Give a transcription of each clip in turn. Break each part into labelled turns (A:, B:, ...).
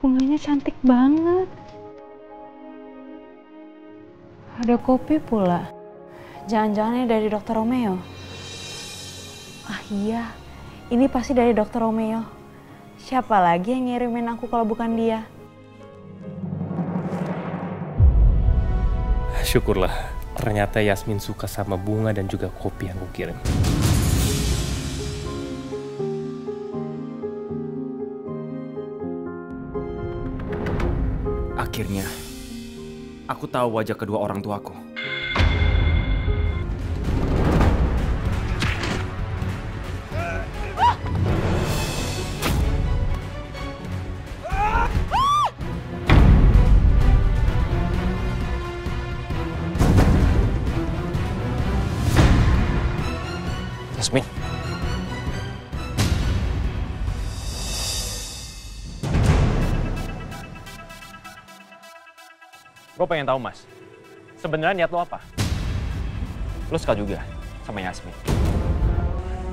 A: Bunganya cantik banget. Ada kopi pula. Jangan-jangan ini dari Dokter Romeo. Ah iya, ini pasti dari Dokter Romeo. Siapa lagi yang ngirimin aku kalau bukan dia?
B: Syukurlah, ternyata Yasmin suka sama bunga dan juga kopi yang kukirim.
C: Akhirnya, aku tahu wajah kedua orang tuaku.
B: Yasmin.
C: Gue pengen tahu, Mas. Sebenarnya niat lo apa? Lo suka juga sama Yasmin?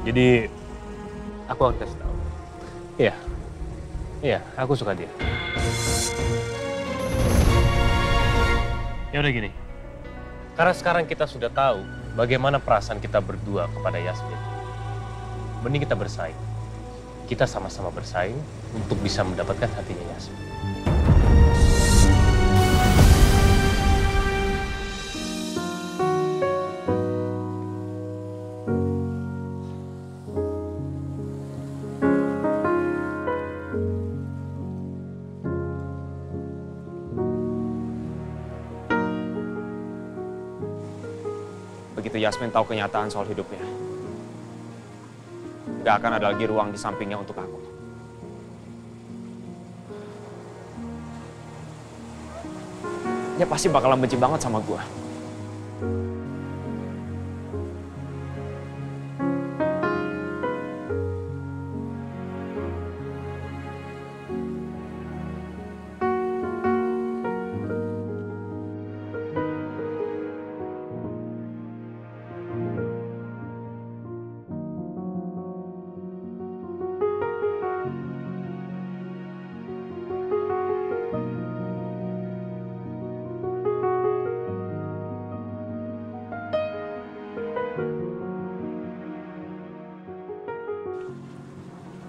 B: Jadi, aku akan kasih tahu. Iya, aku suka dia. Ya udah gini. Karena sekarang kita sudah tahu bagaimana perasaan kita berdua kepada Yasmin. Mending kita bersaing. Kita sama-sama bersaing untuk bisa mendapatkan hatinya Yasmin.
C: Begitu Yasmin tahu kenyataan soal hidupnya, gak akan ada lagi ruang di sampingnya untuk aku. Dia pasti bakalan benci banget sama gue.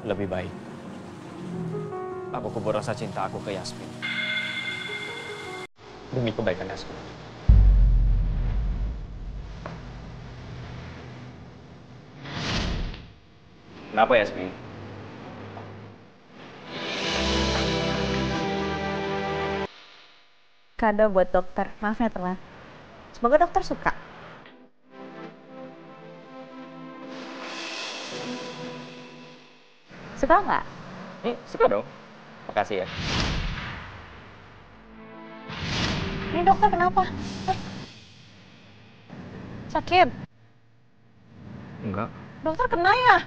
C: Lebih baik aku kubur rasa cinta aku ke Yasmin demi kebaikan Yasmin. Kenapa Yasmin?
A: Kado buat dokter. Maaf ya telat. Semoga dokter suka. Suka nggak?
C: Suka dong. Makasih ya.
A: Ini dokter kenapa? Sakit?
C: Enggak.
A: Dokter kena ya?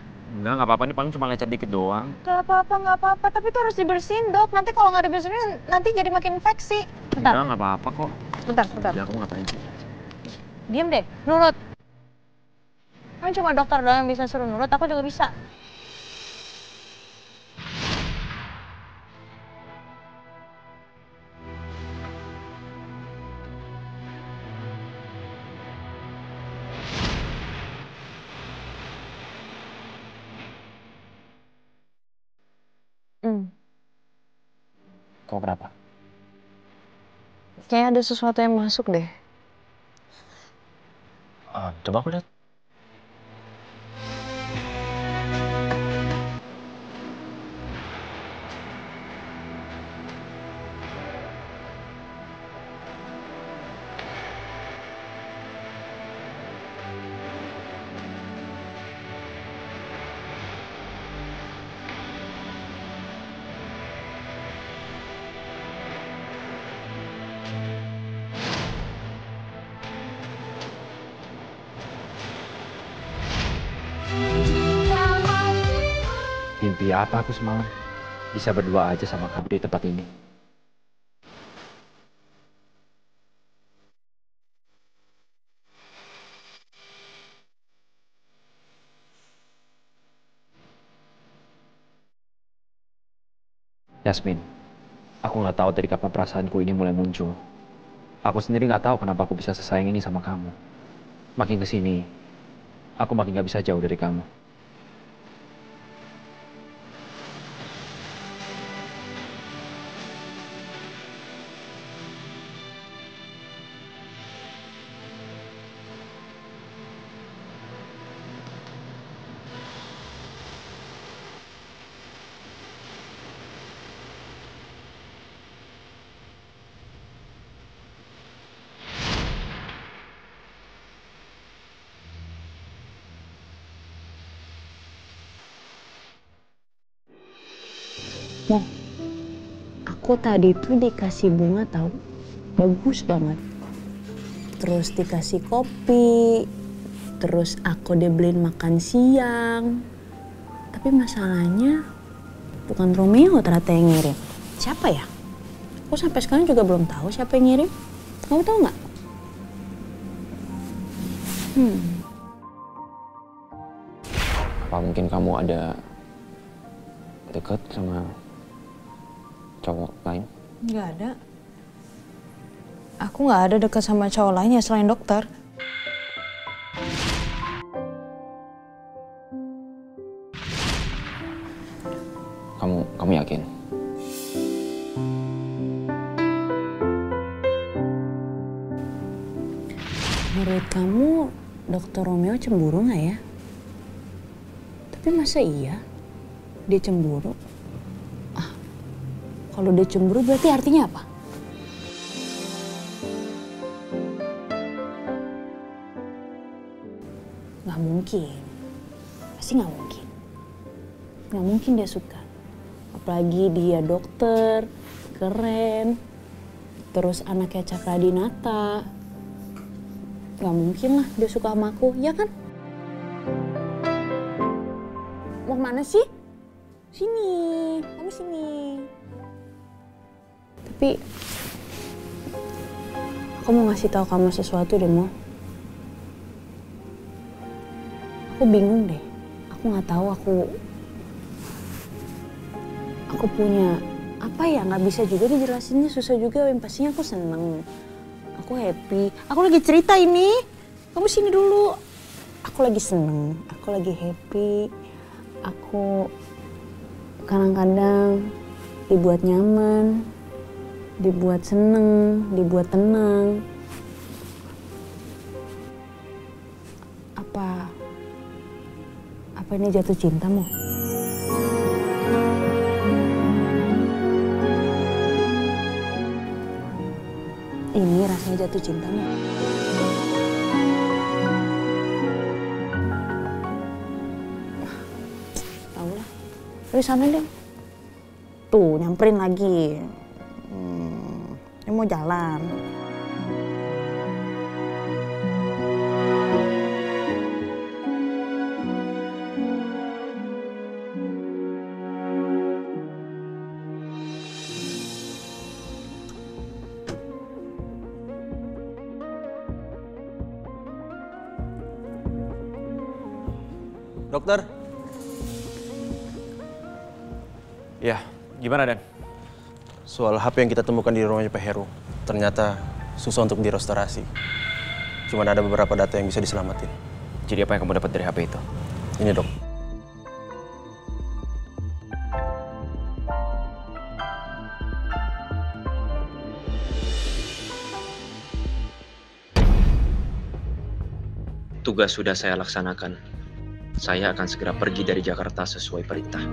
C: Enggak apa-apa. Ini paling cuma lecet dikit doang.
A: Gak apa-apa. Tapi itu harus dibersihin dok. Nanti kalau nggak dibersihin nanti jadi makin infeksi. Bentar.
C: Enggak apa-apa kok.
A: Bentar.
C: Ya, kamu ngapain sih?
A: Diam deh, nurut. Kan cuma dokter doang yang bisa suruh nurut, aku juga bisa.
C: Kau kenapa?
A: Kayaknya ada sesuatu yang masuk deh.
C: Coba aku lihat. Mimpi apa aku semalam? Bisa berdua aja sama kamu di tempat ini. Yasmin, Aku nggak tahu dari kapan perasaanku ini mulai muncul. Aku sendiri nggak tahu kenapa aku bisa sesayang ini sama kamu. Makin kesini, aku makin nggak bisa jauh dari kamu.
A: Mo, aku tadi tuh dikasih bunga tahu, bagus banget. Terus dikasih kopi, terus aku dibeliin makan siang. Tapi masalahnya bukan Romeo ternyata yang ngirim. Siapa ya? Aku sampai sekarang juga belum tahu siapa yang ngirim. Kamu tahu nggak?
C: Apa mungkin kamu ada deket sama cowok lain?
A: Nggak ada. Aku nggak ada dekat sama cowok lainnya selain dokter.
C: Kamu yakin?
A: Menurut kamu, Dokter Romeo cemburu nggak ya? Tapi masa iya dia cemburu? Kalau dia cemburu berarti artinya apa? Nggak mungkin. Pasti nggak mungkin. Nggak mungkin dia suka. Apalagi dia dokter, keren, terus anaknya Cakradinata. Nggak mungkin lah dia suka sama aku, ya kan? Mau kemana sih? Sini, kamu sini. Tapi aku mau ngasih tahu kamu sesuatu deh, Mo. Aku bingung deh. Aku nggak tahu aku punya apa ya, nggak bisa juga dijelasinnya, susah juga. Yang pastinya aku seneng, aku happy. Aku lagi cerita ini, kamu sini dulu. Aku lagi seneng, aku lagi happy. Aku kadang-kadang dibuat nyaman, dibuat seneng, dibuat tenang. Apa ini jatuh cinta, Mo? Ini rasanya jatuh cinta, Mo. Tahu lah. Tapi sana deh. Tuh, nyamperin lagi. Dia mau jalan.
D: Dokter?
C: Ya, gimana Dan?
D: Soal HP yang kita temukan di rumahnya Pak Heru, ternyata susah untuk direstorasi. Cuma ada beberapa data yang bisa diselamatin.
C: Jadi apa yang kamu dapat dari HP itu?
D: Ini, Dok.
C: Tugas sudah saya laksanakan. Saya akan segera pergi dari Jakarta sesuai perintah.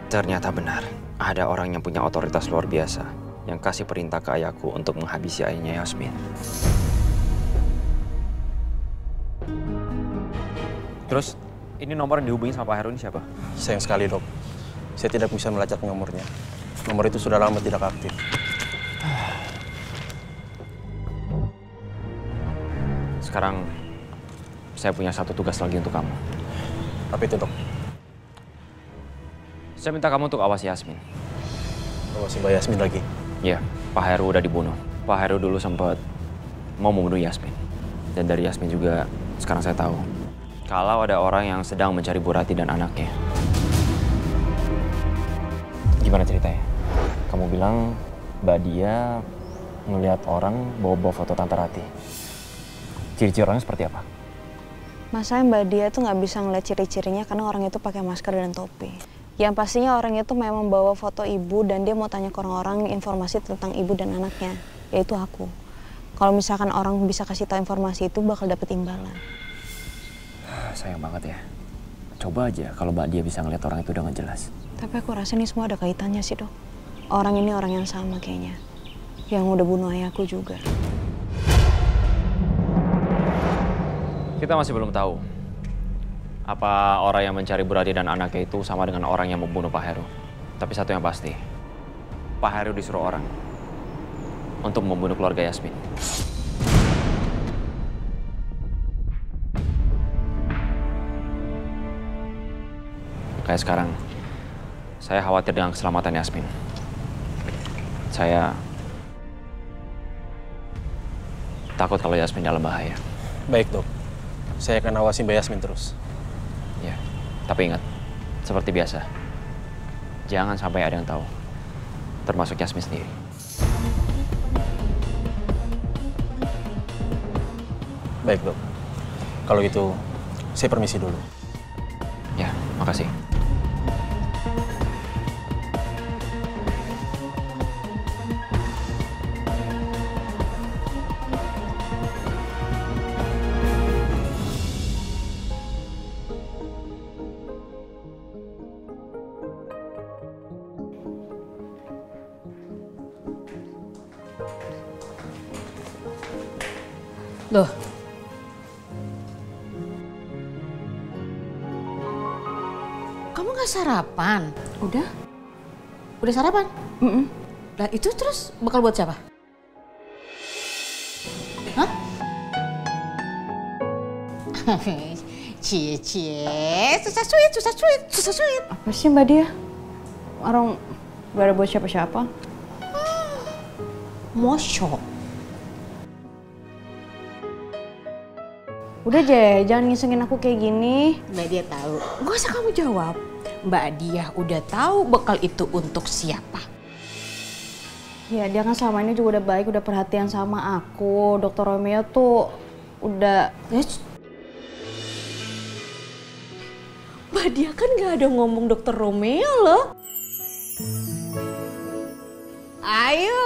C: Ternyata benar, ada orang yang punya otoritas luar biasa yang kasih perintah ke ayahku untuk menghabisi ayahnya Yasmin. Terus, ini nomor yang dihubungi sama Pak Heru ini siapa?
D: Sayang sekali, Dok. Saya tidak bisa melacak nomornya. Nomor itu sudah lama tidak aktif.
C: Sekarang, saya punya satu tugas lagi untuk kamu.
D: Apa itu, Dok?
C: Saya minta kamu untuk awasi Yasmin.
D: Awasi Mbak Yasmin lagi?
C: Iya, Pak Heru udah dibunuh. Pak Heru dulu sempat mau membunuh Yasmin. Dan dari Yasmin juga sekarang saya tahu kalau ada orang yang sedang mencari Bu Rati dan anaknya. Gimana ceritanya? Kamu bilang Mbak Dia ngelihat orang bawa-bawa foto Tante Rati. Ciri-ciri orangnya seperti apa?
A: Masalahnya Mbak Dia tuh nggak bisa ngeliat ciri-cirinya karena orang itu pakai masker dan topi. Yang pastinya orang itu memang bawa foto ibu dan dia mau tanya ke orang-orang informasi tentang ibu dan anaknya, yaitu aku. Kalau misalkan orang bisa kasih tahu informasi itu bakal dapet imbalan.
C: Sayang banget ya. Coba aja kalau Mbak Dia bisa ngeliat orang itu dengan jelas.
A: Tapi aku rasa ini semua ada kaitannya sih, Dok. Orang ini orang yang sama kayaknya. Yang udah bunuh ayahku juga.
C: Kita masih belum tahu apa orang yang mencari Bu Rati dan anaknya itu sama dengan orang yang membunuh Pak Heru. Tapi satu yang pasti, Pak Heru disuruh orang untuk membunuh keluarga Yasmin. Kayak sekarang, saya khawatir dengan keselamatan Yasmin. Saya takut kalau Yasmin dalam bahaya.
D: Baik, Dok. Saya akan awasi Mbak Yasmin terus.
C: Ya, tapi ingat, seperti biasa, jangan sampai ada yang tahu, termasuk Yasmin sendiri.
D: Baik, Dok. Kalau gitu, saya permisi dulu.
C: Ya, makasih.
E: Loh. Kamu gak sarapan?
A: Udah?
E: Udah sarapan?
A: Mm-mm.
E: Lah itu terus bakal buat siapa? Hah? Cie, susah suit.
A: Apa sih Mbak Dia? Orang gak ada buat siapa-siapa.
E: Mosok.
A: Udah Jay, jangan ngisengin aku kayak gini.
E: Mbak Dia tahu. Gak usah kamu jawab. Mbak Dia udah tahu bekal itu untuk siapa.
A: Ya dia kan selama ini juga udah baik, udah perhatian sama aku. Dokter Romeo tuh udah...
E: Mbak Dia kan gak ada ngomong Dokter Romeo loh. Ayo.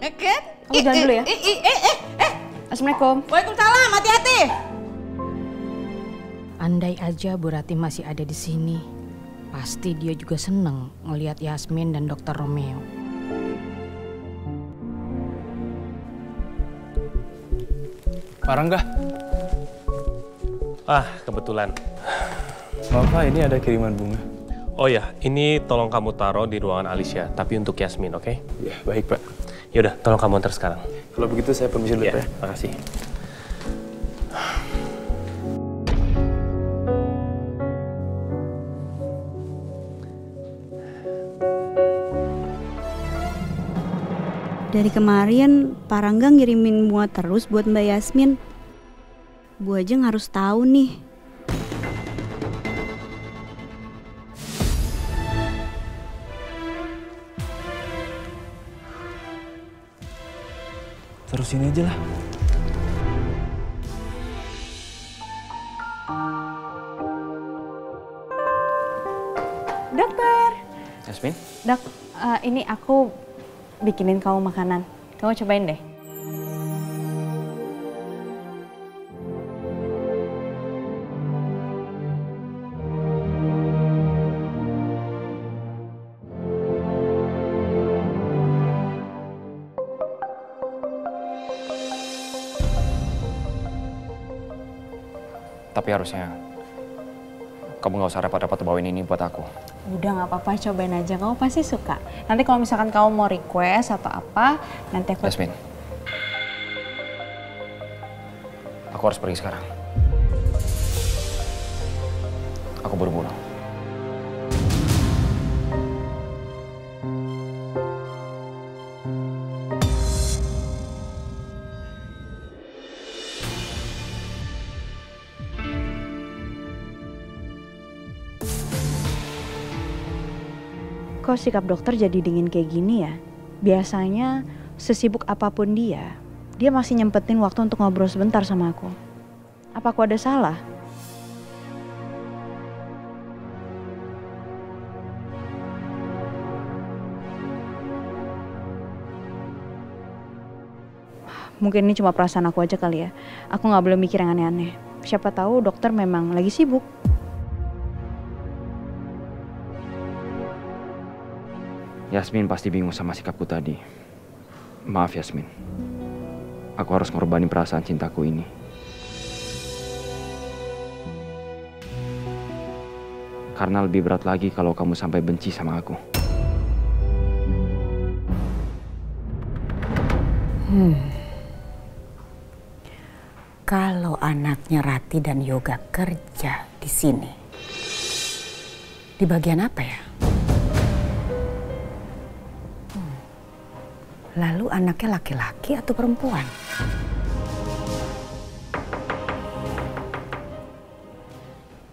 E: Kan?
A: Kamu jalan dulu ya. Assalamualaikum.
E: Waalaikumsalam, hati-hati. Andai aja Bu Rati masih ada di sini, pasti dia juga seneng ngelihat Yasmin dan Dokter Romeo.
F: Pak Rangga.
B: Kebetulan.
F: Maaf Pak, ini ada kiriman bunga.
B: Oh ya, ini tolong kamu taruh di ruangan Alicia, tapi untuk Yasmin, oke?
F: Ya, baik Pak.
B: Yaudah, tolong kamu antar sekarang.
F: Kalau begitu saya permisi dulu
B: Ya,
F: Pak.
B: makasih.
G: Dari kemarin Pak Rangga ngirimin bunga terus buat Mbak Yasmin. Bu Ajeng harus tahu nih.
F: Terusin aja lah.
A: Dokter.
C: Yasmin?
A: Dok, ini aku bikinin kamu makanan. Kamu cobain deh.
C: Tapi harusnya kamu nggak usah repot-repot bawain ini buat aku.
A: Udah nggak apa-apa, cobain aja. Kamu pasti suka. Nanti kalau misalkan kamu mau request atau apa, nanti aku...
C: Yasmin, aku harus pergi sekarang. Aku buru-buru.
A: kok sikap dokter jadi dingin kayak gini ya? Biasanya sesibuk apapun dia masih nyempetin waktu untuk ngobrol sebentar sama aku. Apa aku ada salah? Mungkin ini cuma perasaan aku aja kali ya. Aku nggak boleh mikir yang aneh-aneh. Siapa tahu dokter memang lagi sibuk.
C: Yasmin pasti bingung sama sikapku tadi. Maaf Yasmin. Aku harus ngorbanin perasaan cintaku ini. Karena lebih berat lagi kalau kamu sampai benci sama aku.
E: Kalau anaknya Rati dan Yoga kerja di sini, di bagian apa ya? Lalu anaknya laki-laki atau perempuan?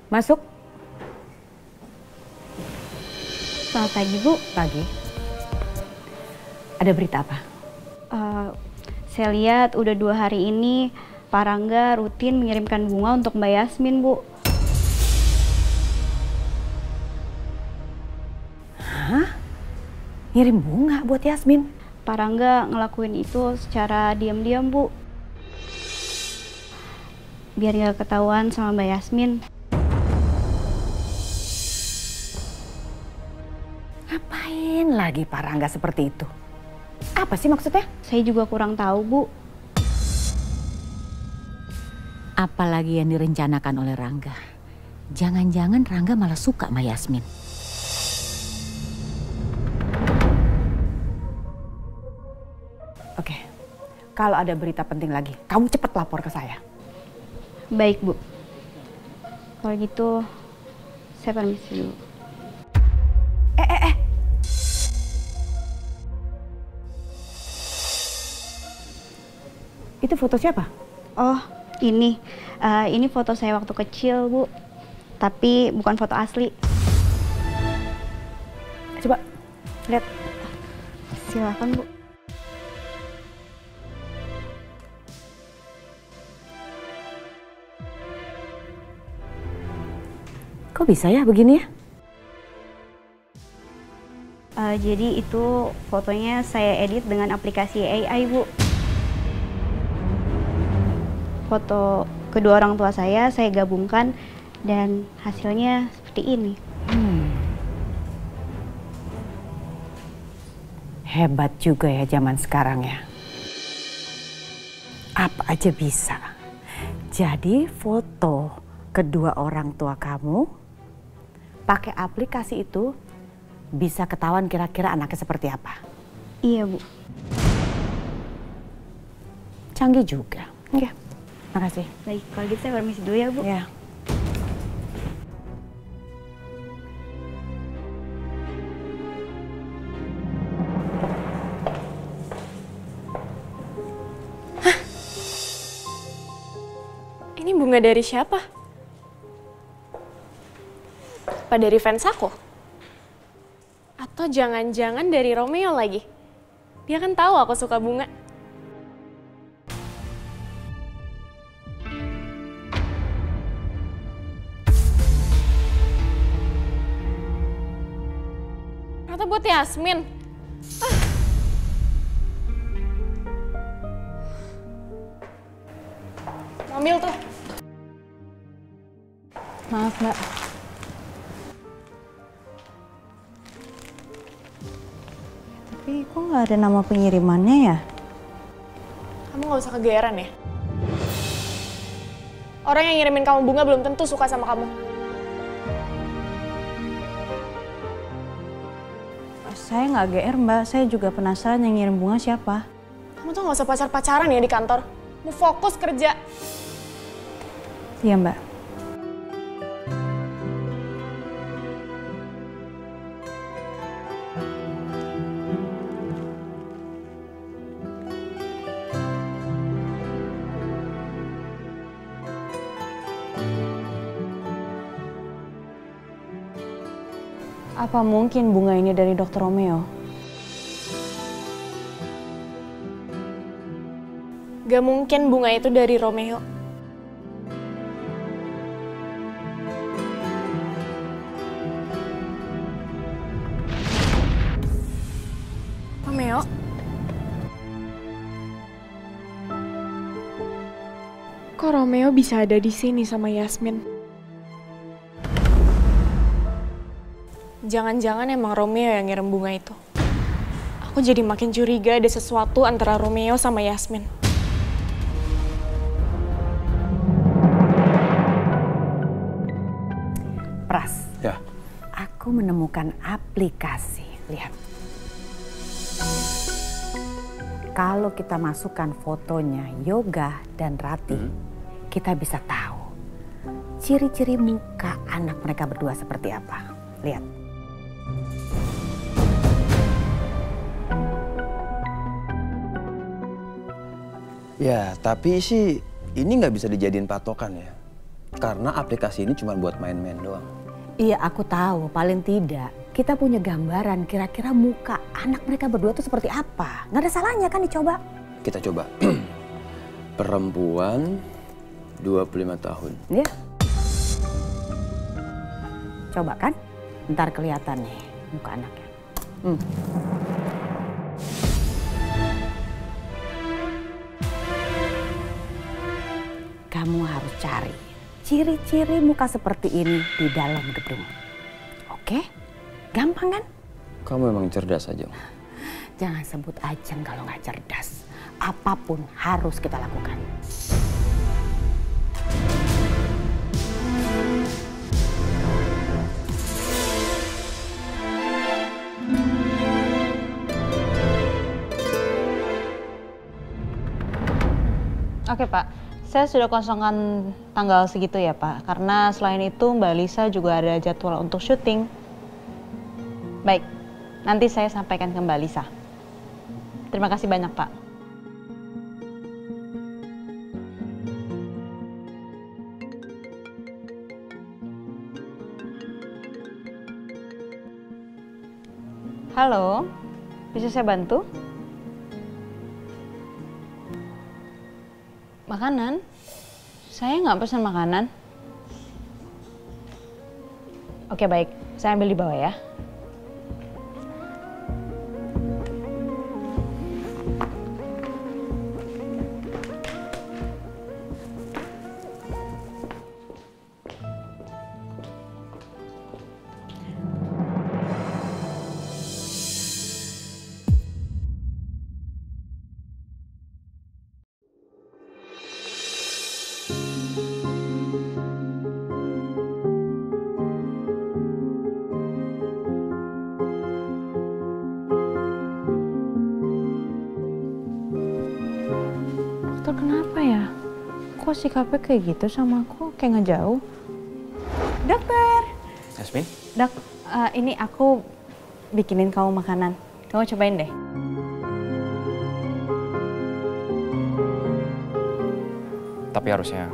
E: Masuk.
G: Selamat pagi, Bu.
E: Pagi. Ada berita apa?
G: Saya lihat udah 2 hari ini Pak Rangga rutin mengirimkan bunga untuk Mbak Yasmin, Bu.
E: Hah? Ngirim bunga buat Yasmin?
G: Pak Rangga ngelakuin itu secara diam-diam, Bu. Biar nggak ketahuan sama Mbak Yasmin.
E: Ngapain lagi Pak Rangga seperti itu? Apa sih maksudnya?
G: Saya juga kurang tahu, Bu.
E: Apalagi yang direncanakan oleh Rangga. Jangan-jangan Rangga malah suka sama Yasmin. Oke, kalau ada berita penting lagi, kamu cepat lapor ke saya.
G: Baik, Bu. Kalau gitu, saya permisi dulu.
E: Itu foto siapa?
G: Oh, ini foto saya waktu kecil, Bu. Tapi bukan foto asli.
E: Coba lihat.
G: Silakan, Bu.
E: Kok bisa ya begini ya?
G: Jadi itu fotonya saya edit dengan aplikasi AI, Bu. Foto kedua orang tua saya gabungkan dan hasilnya seperti ini.
E: Hebat juga ya zaman sekarang ya. Apa aja bisa. Jadi foto kedua orang tua kamu pakai aplikasi itu bisa ketahuan kira-kira anaknya seperti apa.
G: Iya, Bu.
E: Canggih juga. Oke, makasih.
G: Baik, kalau gitu saya permisi dulu ya, Bu.
E: Ya.
H: Ini bunga dari siapa? Apa dari fans aku? Atau jangan-jangan dari Romeo lagi? Dia kan tahu aku suka bunga. Ternyata buat Yasmin. Ambil tuh.
A: Maaf, Mbak. Tapi kok nggak ada nama pengirimannya ya?
H: Kamu nggak usah kegeeran ya. Orang yang ngirimin kamu bunga belum tentu suka sama kamu.
A: Saya nggak GR, Mbak. Saya juga penasaran yang ngirim bunga siapa.
H: Kamu tuh nggak usah pacar-pacaran ya di kantor. Mau fokus kerja.
A: Iya, Mbak. Apa mungkin bunga ini dari Dr. Romeo?
H: Gak mungkin bunga itu dari Romeo. Romeo? Kok Romeo bisa ada di sini sama Yasmin? Jangan-jangan emang Romeo yang ngirim bunga itu. Aku jadi makin curiga ada sesuatu antara Romeo sama Yasmin.
E: Pras,
F: Ya.
E: aku menemukan aplikasi. Lihat. Kalau kita masukkan fotonya Yoga dan Rati, kita bisa tahu ciri-ciri muka anak mereka berdua seperti apa. Lihat.
D: Ya, tapi sih ini nggak bisa dijadiin patokan ya. Karena aplikasi ini cuma buat main-main doang.
E: Iya, aku tahu. Paling tidak kita punya gambaran kira-kira muka anak mereka berdua tuh seperti apa. Nggak ada salahnya kan dicoba.
D: Kita coba. Perempuan 25 tahun.
E: Ya. Coba kan? Ntar kelihatan nih muka anaknya. Kamu harus cari ciri-ciri muka seperti ini di dalam gedung. Oke? Gampang kan?
D: Kamu emang cerdas aja.
E: Jangan sebut Ajeng kalau nggak cerdas. Apapun harus kita lakukan.
A: Oke Pak, saya sudah kosongkan tanggal segitu ya Pak. Karena selain itu Mbak Lisa juga ada jadwal untuk syuting. Baik, nanti saya sampaikan ke Mbak Lisa. Terima kasih banyak Pak. Halo, bisa saya bantu? Makanan? Saya nggak pesan makanan. Oke baik, saya ambil di bawah ya. Dokter kenapa ya? Kok sikapnya kayak gitu sama aku? Kayak ngejauh. Dokter!
C: Yasmin?
A: Dok, ini aku bikinin kamu makanan. Kamu cobain deh.
C: Tapi harusnya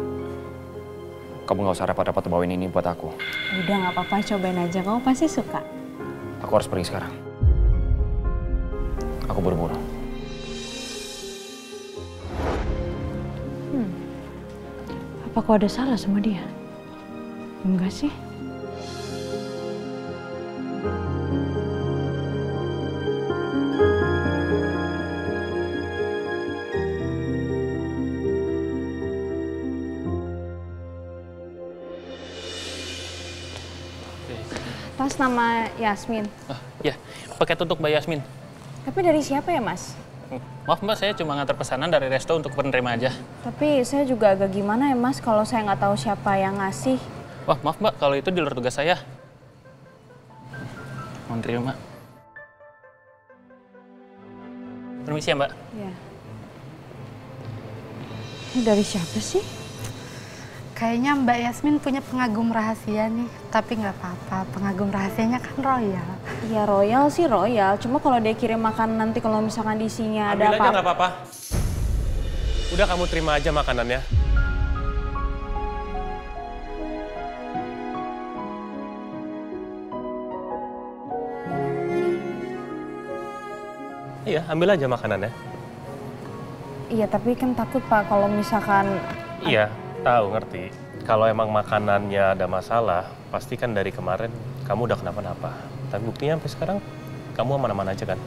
C: kamu nggak usah repot-repot bawain ini buat aku.
A: Udah nggak apa-apa, cobain aja. Kamu pasti suka.
C: Aku harus pergi sekarang. Aku buru-buru.
A: Apa kok ada salah sama dia? Enggak sih. Tas nama Yasmin.
I: Ya, paket untuk Mbak Yasmin.
A: Tapi dari siapa ya, Mas?
I: Maaf Mbak, saya cuma ngantar pesanan dari resto untuk penerima aja.
A: Tapi saya juga agak gimana ya, Mas, kalau saya nggak tahu siapa yang ngasih.
I: Wah, maaf Mbak, kalau itu di luar tugas saya. Mohon terima. Permisi ya Mbak.
A: Ya. Ini dari siapa sih?
J: Kayaknya Mbak Yasmin punya pengagum rahasia nih, tapi nggak apa-apa. Pengagum rahasianya kan royal.
A: Ya royal sih royal, cuma kalau dia kirim makanan nanti kalau misalkan di isinya ada
B: Ambil aja nggak apa-apa. Udah kamu terima aja makanannya. Iya, ambil aja makanannya.
A: Iya, tapi kan takut Pak kalau misalkan...
B: Iya, tahu, ngerti. Kalau emang makanannya ada masalah, pasti kan dari kemarin kamu udah kenapa-napa. Tapi buktinya sampai sekarang kamu aman-aman aja kan?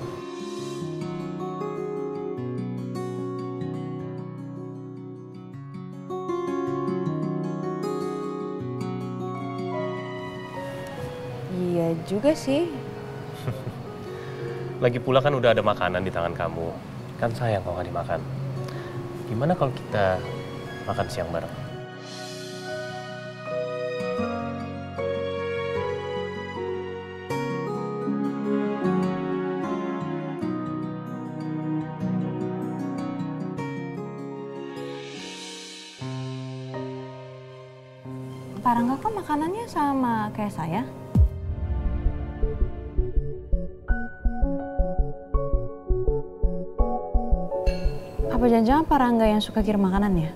A: Iya juga sih.
B: Lagi pula kan udah ada makanan di tangan kamu. Kan sayang kalau nggak dimakan. Gimana kalau kita makan siang bareng?
A: Pak Rangga kan makanannya sama kayak saya. Apa jangan-jangan Pak Rangga yang suka kirim makanan ya?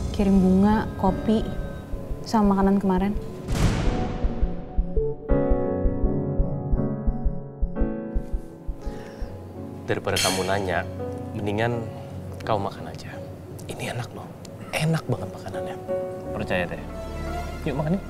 A: Kirim bunga, kopi, sama makanan kemarin.
B: Daripada kamu nanya, mendingan kau makan aja. Ini enak loh, enak banget makanannya. Percaya deh. Yuk makan yuk.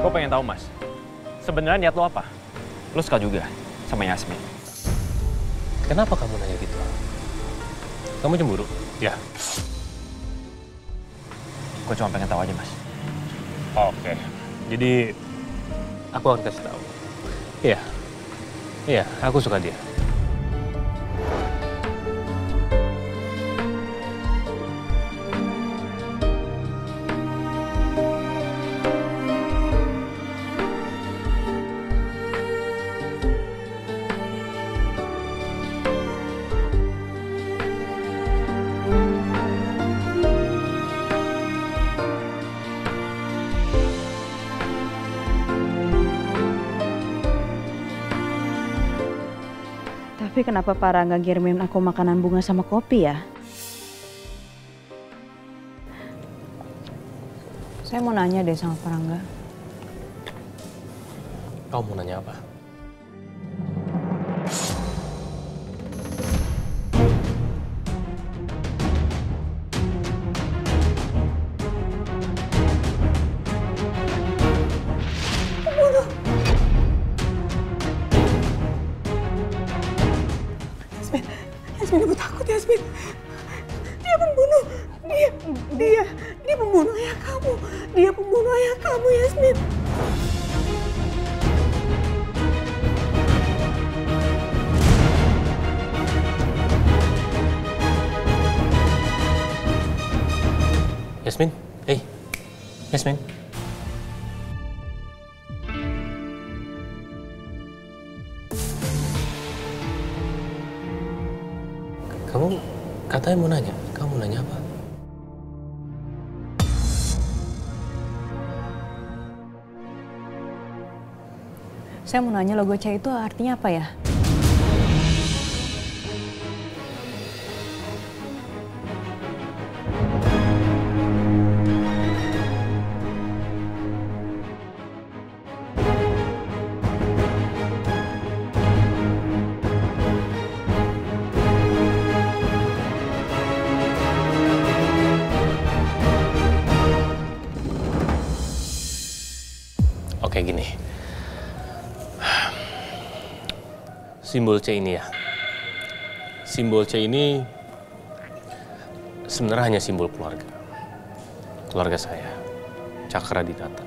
C: Gue pengen tahu, Mas. Sebenarnya niat lo apa? Lo suka juga sama Yasmin?
B: Kenapa kamu nanya gitu? Kamu cemburu? Ya.
C: Gue cuma pengen tahu aja, Mas.
B: Oke. Jadi aku akan kasih tahu. Iya. Iya, aku suka dia.
A: Tapi kenapa Pak Rangga ngirimin aku makanan bunga sama kopi ya? Saya mau nanya deh sama Pak Rangga.
B: Kau mau nanya apa?
K: Yasmin, aku takut, Yasmin. Dia pembunuh. Dia pembunuh ayah kamu. Dia pembunuh ayah kamu, Yasmin.
B: Yasmin, hey, Yasmin. Kamu katanya mau nanya, kamu mau nanya apa?
A: Saya mau nanya logo C itu artinya apa ya?
B: Oke, gini. Simbol C ini ya. Simbol C ini sebenarnya hanya simbol keluarga. Keluarga saya, Cakradinata.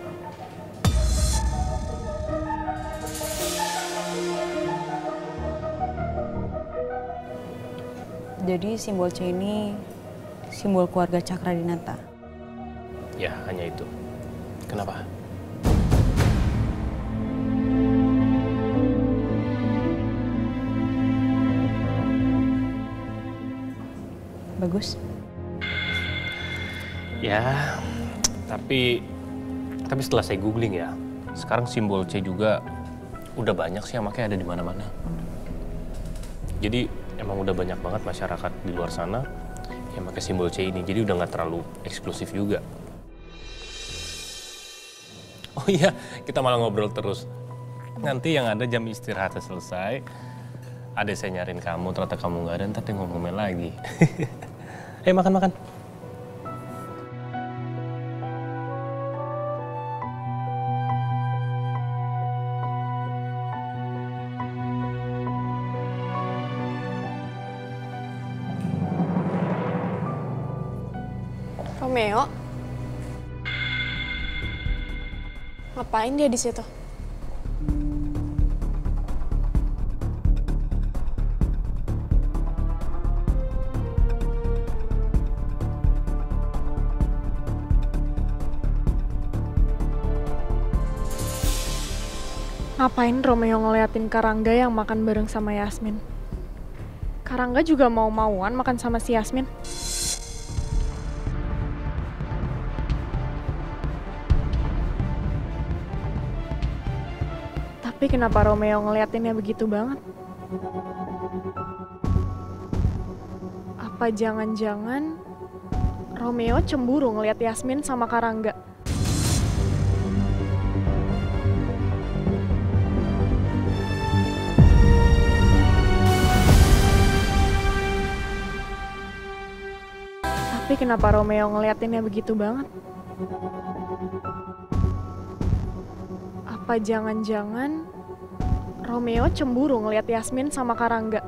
A: Jadi simbol C ini simbol keluarga Cakradinata.
B: Ya, hanya itu. Kenapa?
A: Bagus.
B: Ya, tapi setelah saya googling ya, sekarang simbol C juga udah banyak sih yang makanya ada di mana-mana. Jadi emang udah banyak banget masyarakat di luar sana yang pakai simbol C ini. Jadi udah nggak terlalu eksklusif juga. Oh iya, kita malah ngobrol terus. Nanti yang ada jam istirahatnya selesai, ada saya nyariin kamu, ternyata kamu nggak ada, ntar dia ngomongin lagi. Makan-makan.
H: Romeo? Ngapain dia di situ? Ngapain Romeo ngeliatin Karangga yang makan bareng sama Yasmin? Karangga juga mau-mauan makan sama si Yasmin. Tapi kenapa Romeo ngeliatinnya begitu banget? Apa jangan-jangan Romeo cemburu ngeliat Yasmin sama Karangga? Tapi kenapa Romeo ngeliatinnya begitu banget? Apa jangan-jangan Romeo cemburu ngeliat Yasmin sama Karangga?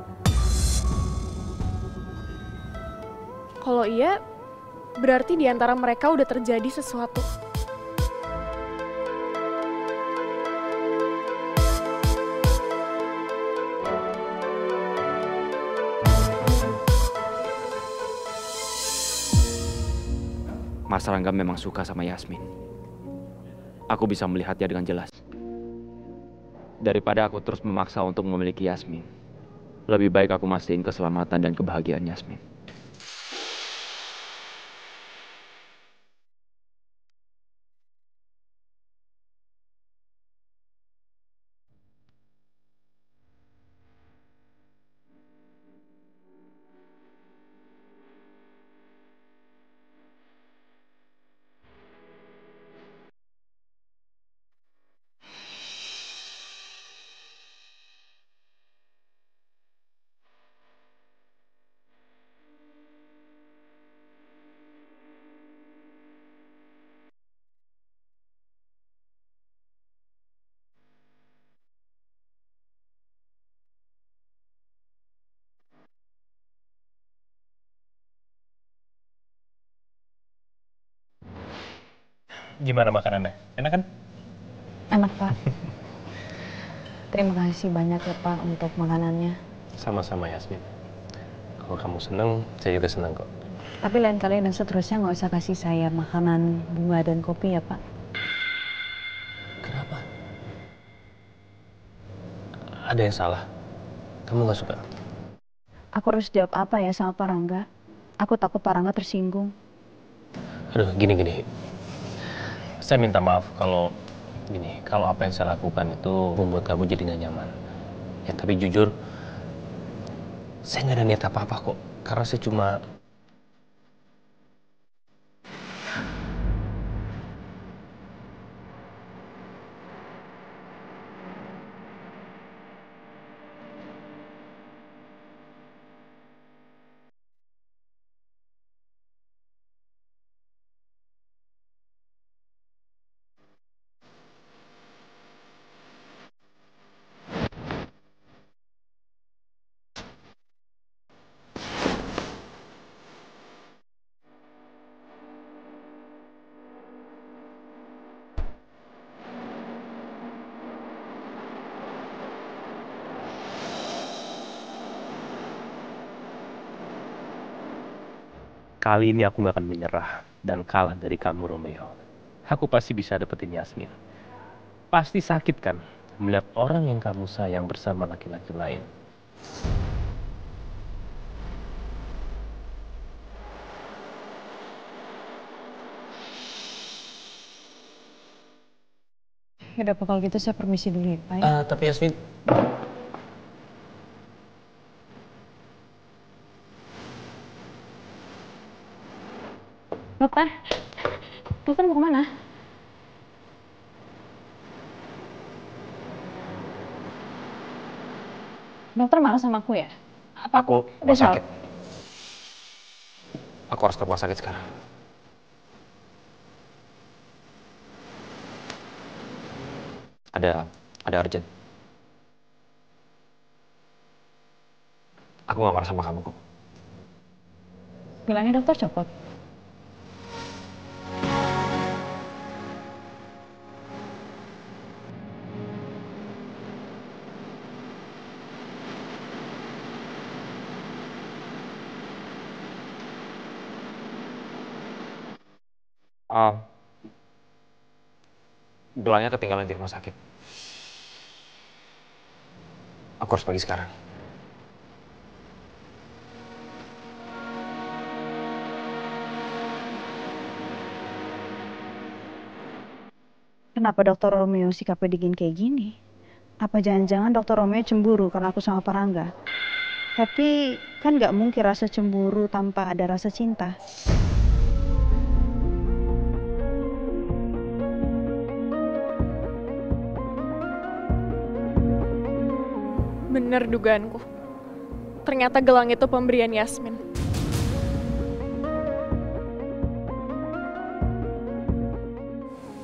H: Kalau iya, berarti di antara mereka udah terjadi sesuatu.
C: Mas Rangga memang suka sama Yasmin. Aku bisa melihatnya dengan jelas. Daripada aku terus memaksa untuk memiliki Yasmin, lebih baik aku mastiin keselamatan dan kebahagiaan Yasmin.
B: Gimana makanannya? Enak kan?
A: Enak, Pak. Terima kasih banyak ya, Pak, untuk makanannya.
B: Sama-sama, Yasmin. Kalau kamu seneng, saya juga seneng kok.
A: Tapi lain kali dan seterusnya nggak usah kasih saya makanan, bunga, dan kopi ya, Pak.
B: Kenapa? Ada yang salah? Kamu nggak suka?
A: Aku harus jawab apa ya sama Pak Rangga? Aku takut Pak Rangga tersinggung.
B: Aduh, gini. Saya minta maaf kalau apa yang saya lakukan itu membuat kamu jadi nggak nyaman. Ya, tapi jujur, saya nggak ada niat apa-apa kok. Karena saya cuma... Kali ini aku nggak akan menyerah. dan kalah dari kamu, Romeo, aku pasti bisa dapetin Yasmin. Pasti sakit kan melihat orang yang kamu sayang bersama laki-laki lain.
A: Ya udah, kalau gitu saya permisi dulu ya, Pak.
B: Tapi Yasmin,
A: Dokter, dokter mau kemana? Dokter marah sama aku ya? Apa
C: Aku
A: udah
C: rumah sakit. Aku harus ke rumah sakit sekarang. Ada urgent. Aku gak marah sama kamu kok.
A: Bilangnya dokter copot.
C: Gelangnya ketinggalan di rumah sakit. Aku harus pergi sekarang.
A: Kenapa Dokter Romeo sikapnya dingin kayak gini? Apa jangan-jangan Dokter Romeo cemburu karena aku sama Parangga? Tapi kan nggak mungkin rasa cemburu tanpa ada rasa cinta.
H: Bener dugaanku. Ternyata gelang itu pemberian Yasmin.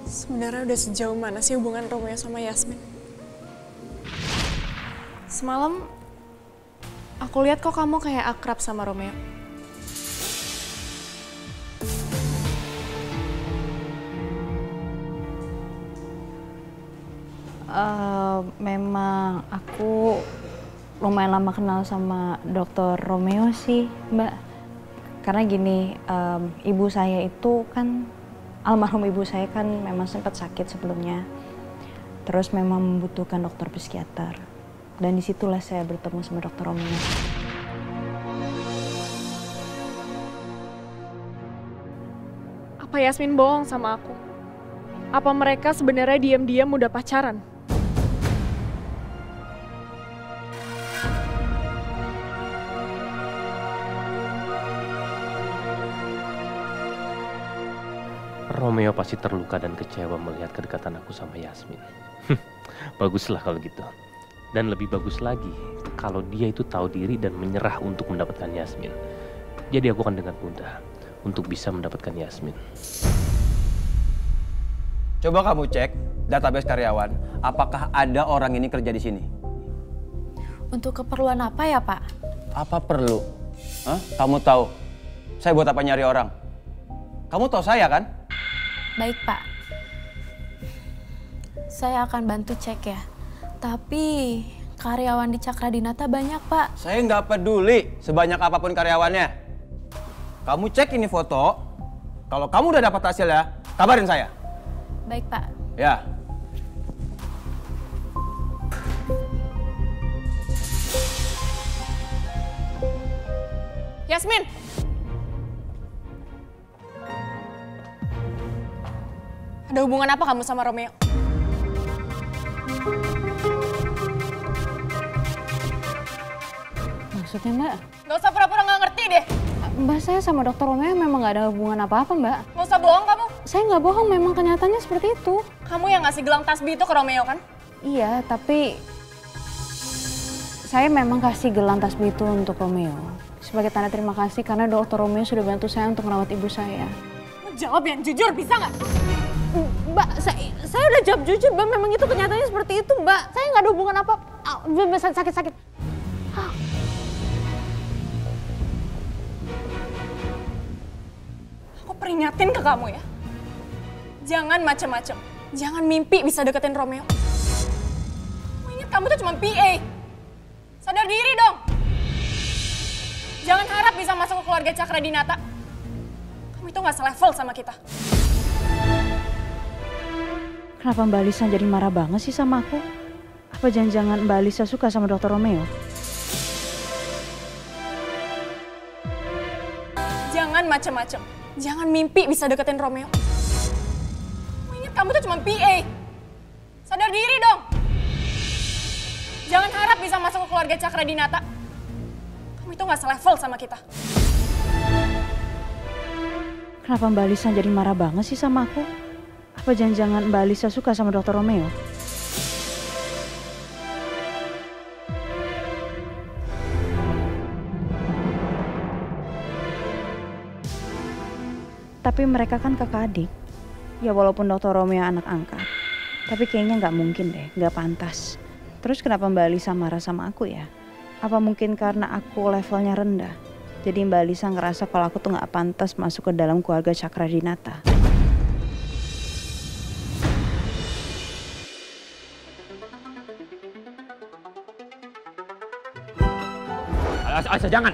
H: Sebenarnya udah sejauh mana sih hubungan Romeo sama Yasmin? Semalam aku lihat kok kamu kayak akrab sama Romeo.
A: Memang aku lumayan lama kenal sama Dokter Romeo sih, Mbak. Karena gini, ibu saya itu kan, almarhum ibu saya kan memang sempat sakit sebelumnya. Terus memang membutuhkan dokter psikiater. Dan disitulah saya bertemu sama Dokter Romeo.
H: Apa Yasmin bohong sama aku? Apa mereka sebenarnya diam-diam udah pacaran?
B: Romeo pasti terluka dan kecewa melihat kedekatan aku sama Yasmin. Baguslah kalau gitu. Dan lebih bagus lagi kalau dia itu tahu diri dan menyerah untuk mendapatkan Yasmin. Jadi aku akan dengan mudah untuk bisa mendapatkan Yasmin.
L: Coba kamu cek database karyawan, apakah ada orang ini kerja di sini?
M: Untuk keperluan apa ya, Pak?
L: Apa perlu? Hah? Kamu tahu saya buat apa nyari orang? Kamu tahu saya kan?
M: Baik, Pak. Saya akan bantu cek ya. Tapi karyawan di Cakradinata banyak, Pak.
L: Saya nggak peduli sebanyak apapun karyawannya. Kamu cek ini foto. Kalau kamu udah dapat hasilnya, kabarin saya.
M: Baik, Pak.
L: Ya.
H: Yasmin! Ada hubungan apa kamu sama Romeo?
A: Maksudnya, Mbak?
H: Gak usah pura-pura gak ngerti deh.
A: Mbak, saya sama Dokter Romeo memang gak ada hubungan apa-apa, Mbak.
H: Gak usah bohong kamu.
A: Saya nggak bohong, memang kenyataannya seperti itu.
H: Kamu yang ngasih gelang tasbih itu ke Romeo kan?
A: Iya, tapi saya memang kasih gelang tasbih itu untuk Romeo. Sebagai tanda terima kasih karena Dokter Romeo sudah bantu saya untuk merawat ibu saya.
H: Jawab yang jujur, bisa nggak?
A: Mbak, saya udah jawab jujur, Mbak. Memang itu kenyataannya seperti itu, Mbak. Saya nggak ada hubungan apa. Mbak, sakit.
H: Aku peringatin ke kamu ya. Jangan macem-macem. Jangan mimpi bisa deketin Romeo. Kamu ingat kamu tuh cuma PA. Sadar diri dong. Jangan harap bisa masuk ke keluarga Cakradinata. Kamu itu nggak selevel sama kita.
A: Kenapa Mbak Alisa jadi marah banget sih sama aku? Apa jangan-jangan Mbak Alisa suka sama Dr. Romeo?
H: Jangan macem-macem. Jangan mimpi bisa deketin Romeo. Kamu ingat kamu tuh cuma PA. Sadar diri dong. Jangan harap bisa masuk ke keluarga Cakra Dinata. Kamu itu nggak selevel sama kita.
A: Kenapa Mbak Alisa jadi marah banget sih sama aku? Apa jangan-jangan Mbak Alisa suka sama Dr. Romeo? Tapi mereka kan kakak adik. Ya walaupun Dr. Romeo anak angkat. Tapi kayaknya nggak mungkin deh, nggak pantas. Terus kenapa Mbak Alisa marah sama aku ya? Apa mungkin karena aku levelnya rendah? Jadi Mbak Alisa ngerasa kalau aku tuh nggak pantas masuk ke dalam keluarga Cakra Dinata.
C: Alisa, jangan!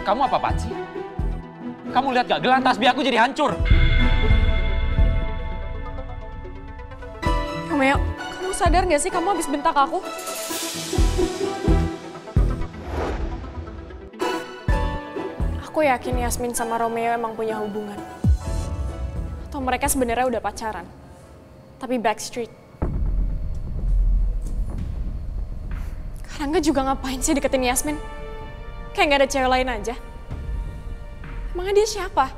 C: Kamu apa-apaan sih? Kamu lihat gak, gelang tasbih aku jadi hancur.
H: Romeo, kamu sadar gak sih kamu habis bentak aku? Aku yakin Yasmin sama Romeo emang punya hubungan. Atau mereka sebenarnya udah pacaran. Tapi backstreet. Karangga juga ngapain sih deketin Yasmin? Kayak gak ada cewek lain aja. Emangnya dia siapa?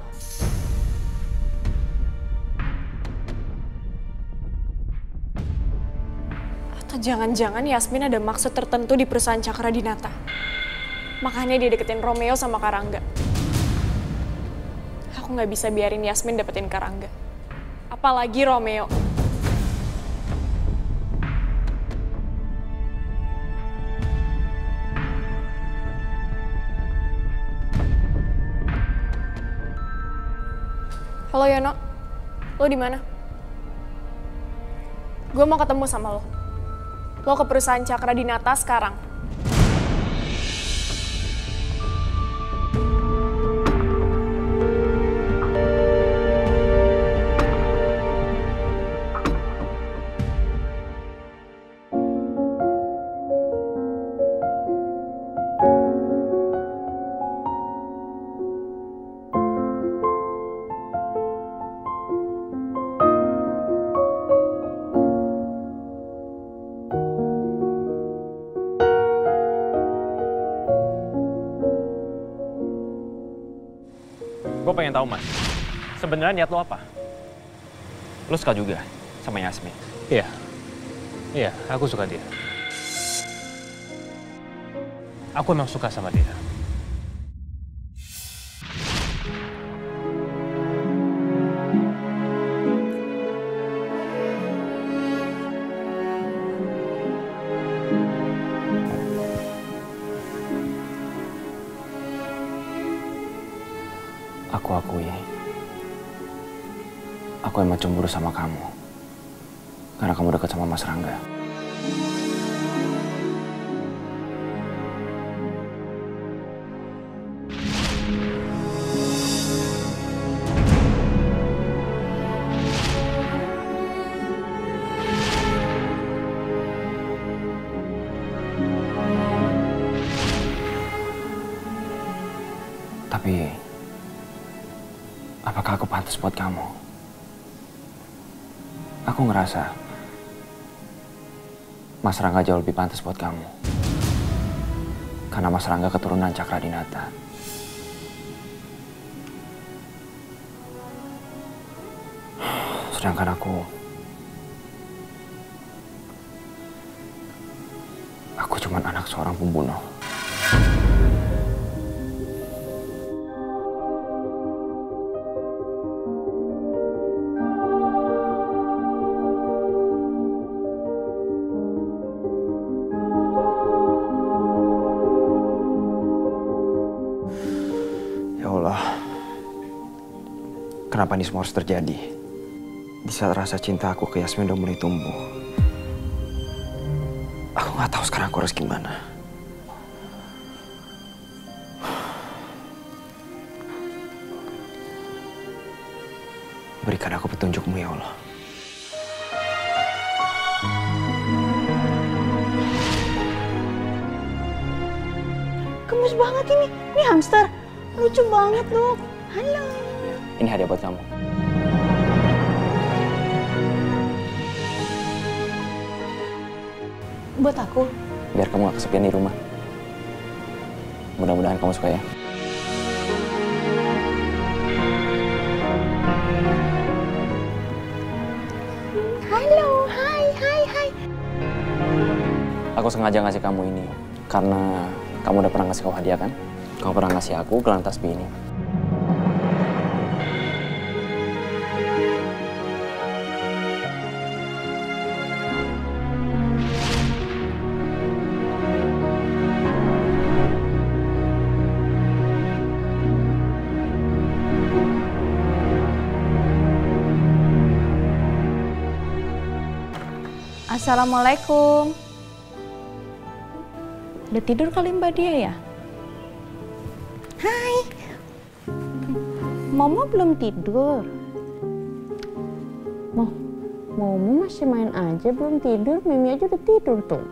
H: Atau jangan-jangan Yasmin ada maksud tertentu di perusahaan Cakra Dinata. Makanya dia deketin Romeo sama Karangga. Aku gak bisa biarin Yasmin dapetin Karangga. Apalagi Romeo. Halo Yono, lo di mana? Gue mau ketemu sama lo. Lo ke perusahaan Cakra Dinata sekarang.
C: Gue pengen tahu, Mas. Sebenarnya niat lo apa? Lo suka juga sama Yasmin?
B: Iya. Iya, aku suka dia. Aku emang suka sama dia.
C: Aku akui, aku emang cemburu sama kamu. Karena kamu dekat sama Mas Rangga. Tapi, apakah aku pantas buat kamu? Aku ngerasa Mas Rangga jauh lebih pantas buat kamu. Karena Mas Rangga keturunan Cakra Dinata. Sedangkan aku cuma anak seorang pembunuh. Kenapa ini semua harus terjadi? Di saat rasa cinta aku ke Yasmin udah mulai tumbuh. Aku nggak tahu sekarang aku harus gimana. Berikan aku petunjuk-Mu ya Allah.
G: Gemes banget ini. Ini hamster. Lucu banget, Dok. Halo.
C: Ini hadiah buat kamu.
G: Buat aku?
C: Biar kamu gak kesepian di rumah. Mudah-mudahan kamu suka ya.
G: Halo, hai.
C: Aku sengaja ngasih kamu ini karena kamu udah pernah ngasih kau hadiah kan? Kamu pernah ngasih aku gelang tasbih ini.
A: Assalamualaikum. Udah tidur kali Mbak Dia ya?
G: Hai.
A: Mama belum tidur. Mama masih main aja belum tidur. Mimi aja udah tidur tuh.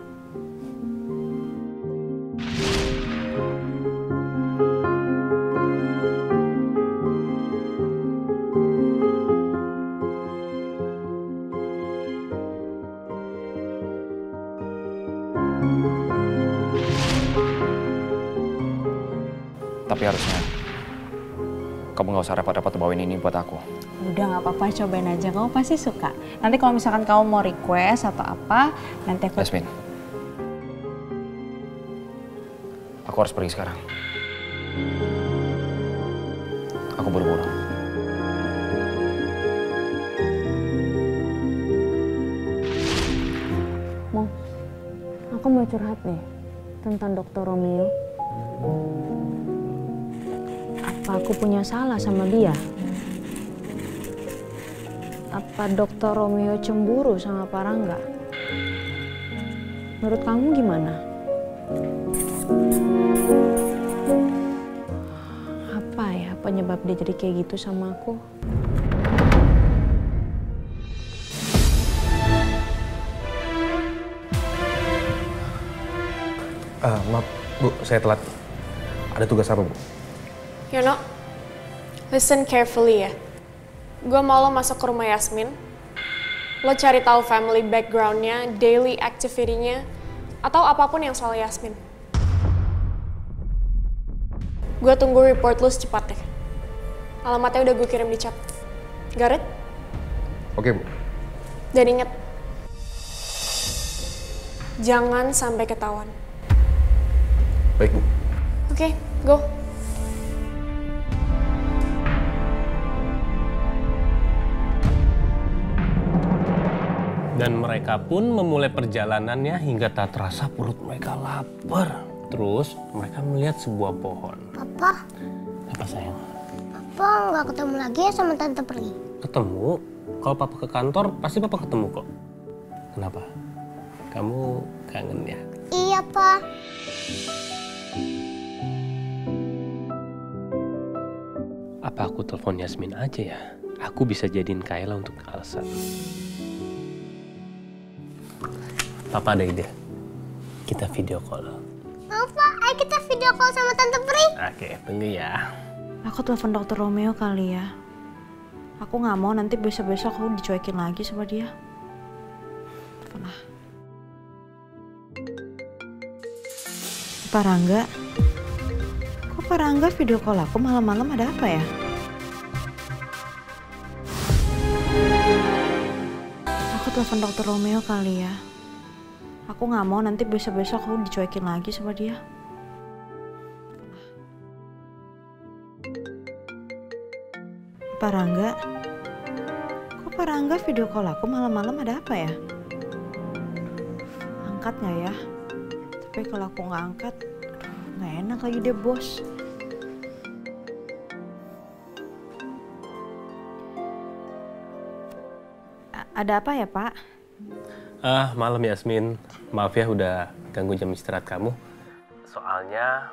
C: Tapi harusnya kamu nggak usah repot-repot bawain ini buat aku.
A: Udah nggak apa-apa, cobain aja. Kamu pasti suka. Nanti kalau misalkan kamu mau request atau apa, nanti aku...
C: Yasmin, aku harus pergi sekarang. Aku buru-buru.
A: Aku mau curhat nih tentang Dr. Romeo. Apa aku punya salah sama dia? Apa Dr. Romeo cemburu sama Pak Rangga? Menurut kamu gimana? Apa ya penyebab dia jadi kayak gitu sama aku?
D: Maaf, Bu, saya telat. Ada tugas apa, Bu?
H: Yono, listen carefully ya. Gue mau lo masuk ke rumah Yasmin. Lo cari tahu family background-nya, daily activity-nya, atau apapun yang soal Yasmin. Gue tunggu report lo secepatnya. Alamatnya udah gue kirim di chat. Got it?
D: Oke, Bu.
H: Dan inget, jangan sampai ketahuan.
D: Baik, Bu.
H: Oke, go.
B: Dan mereka pun memulai perjalanannya hingga tak terasa perut mereka lapar. Terus mereka melihat sebuah pohon.
N: Papa.
B: Apa sayang?
N: Papa nggak ketemu lagi ya sama Tante Pri?
B: Ketemu. Kalau Papa ke kantor pasti Papa ketemu kok. Kenapa? Kamu kangen ya?
N: Iya, Pa.
B: Apa aku telepon Yasmin aja ya? Aku bisa jadiin Kayla untuk Elsa. Papa ada ide. Kita video call.
N: Mau, Pak? Ayo kita video call sama Tante Pri.
B: Oke, tunggu ya.
A: Aku telepon Dr. Romeo kali ya. Aku nggak mau nanti besok-besok aku dicuekin lagi sama dia. Telepon lah. Pak Rangga. Kok Pak Rangga video call aku malam-malam, ada apa ya? Aku telepon Dr. Romeo kali ya. Aku nggak mau nanti besok-besok aku dicuekin lagi sama dia. Pak Rangga. Kok Pak Rangga video call aku malam-malam, ada apa ya? Angkat nggak ya? Tapi kalau aku nggak angkat, nggak enak lagi deh, bos. Ada apa ya, Pak?
B: Malam Yasmin. Maaf ya udah ganggu jam istirahat kamu. Soalnya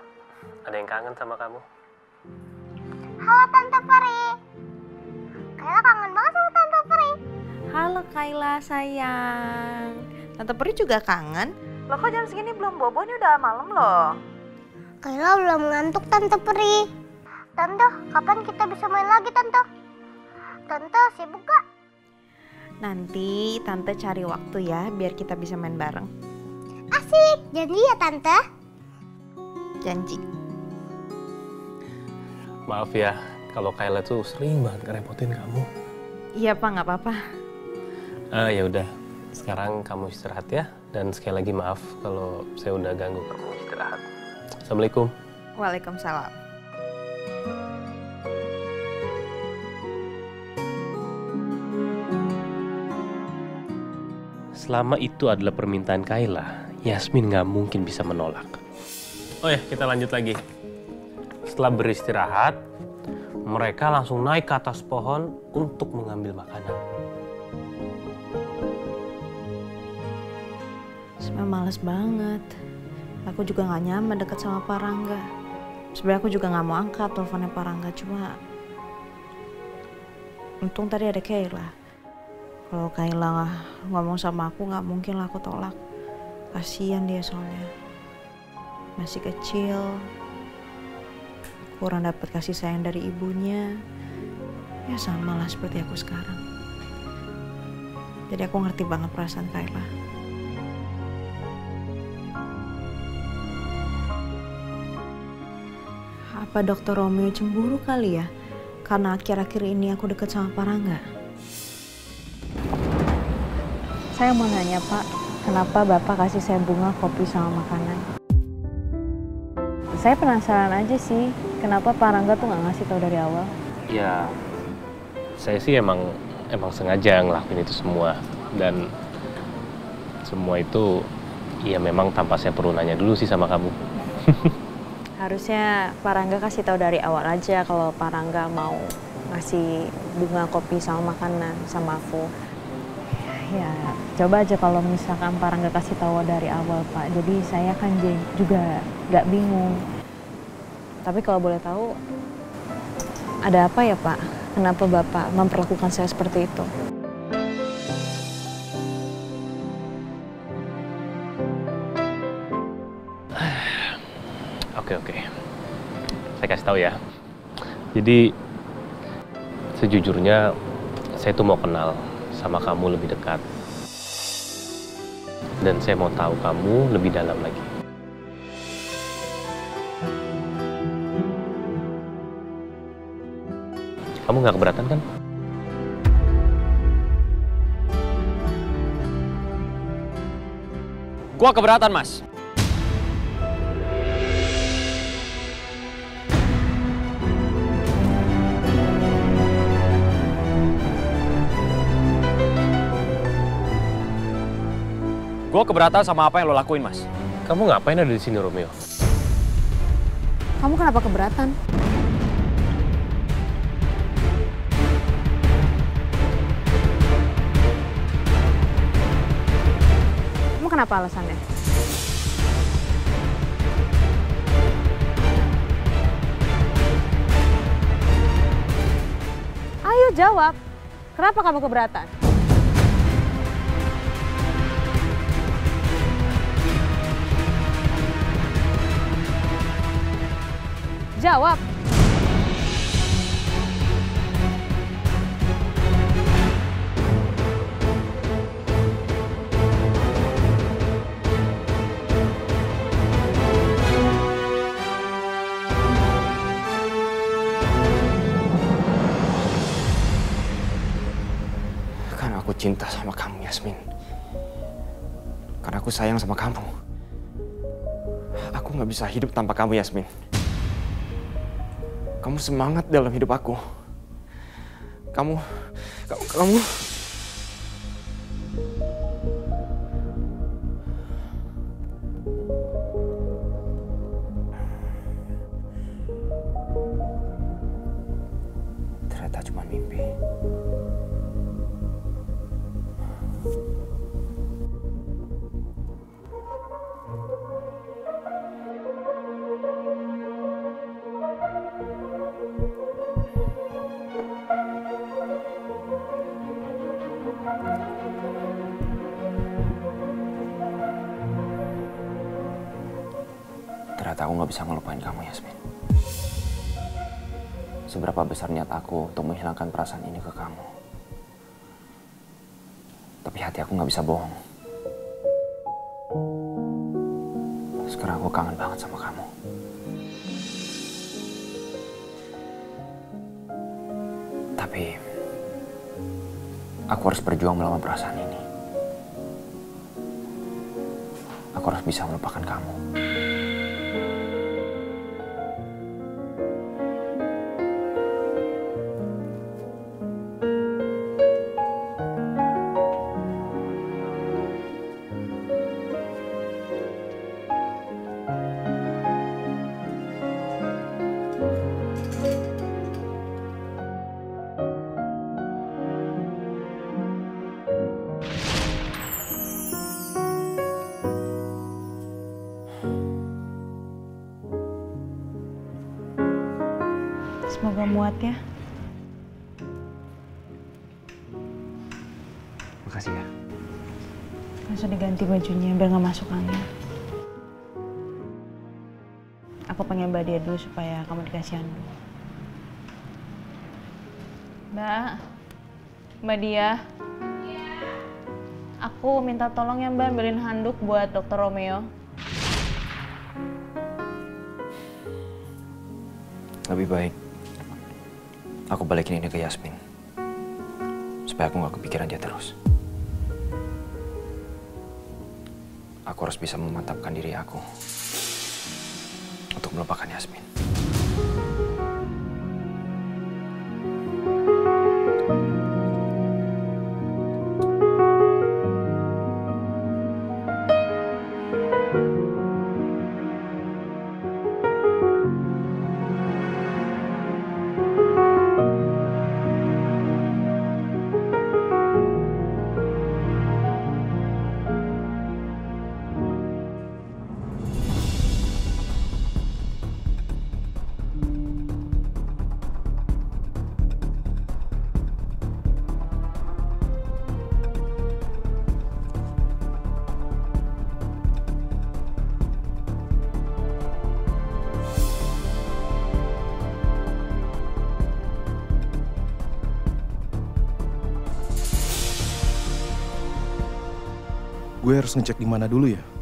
B: ada yang kangen sama kamu.
N: Halo Tante Pri. Kayla kangen banget sama Tante Pri.
A: Halo Kayla sayang. Tante Pri juga kangen. Loh kok jam segini belum bobo? Ini udah malam loh.
N: Kayla belum ngantuk Tante Pri. Tante, kapan kita bisa main lagi Tante? Tante sibuk gak?
A: Nanti Tante cari waktu ya biar kita bisa main bareng.
N: Asik, janji ya Tante.
A: Janji.
B: Maaf ya, kalau Kayla tuh sering banget ngerepotin kamu.
A: Iya Pak, nggak apa-apa.
B: Ya udah, sekarang kamu istirahat ya. Dan sekali lagi maaf kalau saya udah ganggu kamu istirahat. Assalamualaikum.
A: Waalaikumsalam.
B: Selama itu adalah permintaan Kayla, Yasmin nggak mungkin bisa menolak. Oh ya, kita lanjut lagi. Setelah beristirahat, mereka langsung naik ke atas pohon untuk mengambil makanan.
A: Sebenarnya males banget. Aku juga nggak nyaman deket sama Pak Rangga. Sebenarnya aku juga nggak mau angkat teleponnya Pak Rangga, cuma untung tadi ada Kayla. Kalau Kayla ngomong sama aku nggak mungkin lah aku tolak. Kasian dia soalnya. Masih kecil. Kurang dapat kasih sayang dari ibunya. Ya sama lah seperti aku sekarang. Jadi aku ngerti banget perasaan Kayla. Apa Dokter Romeo cemburu kali ya? Karena akhir-akhir ini aku deket sama Pak Rangga. Saya mau nanya Pak, kenapa Bapak kasih saya bunga, kopi, sama makanan? Saya penasaran aja sih, kenapa Pak Rangga tuh nggak ngasih tahu dari awal?
B: Ya, saya sih emang sengaja ngelakuin itu semua. Dan semua itu, ya memang tanpa saya perlu nanya dulu sih sama kamu.
A: Harusnya Pak Rangga kasih tahu dari awal aja kalau Pak Rangga mau ngasih bunga, kopi, sama makanan sama aku. Ya, coba aja kalau misalkan Pak Rangga kasih tahu dari awal, Pak. Jadi saya kan juga nggak bingung. Tapi kalau boleh tahu, ada apa ya, Pak? Kenapa Bapak memperlakukan saya seperti itu?
B: Oke. Saya kasih tahu ya. Jadi, sejujurnya saya tuh mau kenal sama kamu lebih dekat. Dan saya mau tahu kamu lebih dalam lagi. Kamu nggak keberatan kan?
C: Gua keberatan, Mas. Gue keberatan sama apa yang lo lakuin, Mas.
B: Kamu ngapain ada di sini, Romeo?
A: Kamu kenapa keberatan? Kamu kenapa alasannya? Ayo jawab. Kenapa kamu keberatan? Jawab.
C: Karena aku cinta sama kamu, Yasmin. Karena aku sayang sama kamu. Aku nggak bisa hidup tanpa kamu, Yasmin. Kamu semangat dalam hidup aku. Kamu... Ternyata cuma mimpi. hati aku nggak bisa ngelupain kamu, Yasmin. Seberapa besar niat aku untuk menghilangkan perasaan ini ke kamu. Tapi hati aku nggak bisa bohong. Sekarang aku kangen banget sama kamu. Tapi aku harus berjuang melawan perasaan ini. Aku harus bisa melupakan kamu.
A: Semoga muat ya.
C: Makasih ya.
A: Langsung diganti bajunya biar nggak masuk angin. Aku pengen Mbak Dia dulu supaya kamu dikasihan dulu. Mbak Dia. Aku minta tolong ya Mbak ambilin handuk buat Dr. Romeo.
C: Lebih baik aku balikin ini ke Yasmin. Supaya aku nggak kepikiran dia terus. Aku harus bisa memantapkan diri aku untuk melupakan Yasmin.
D: Gue harus ngecek di mana dulu ya?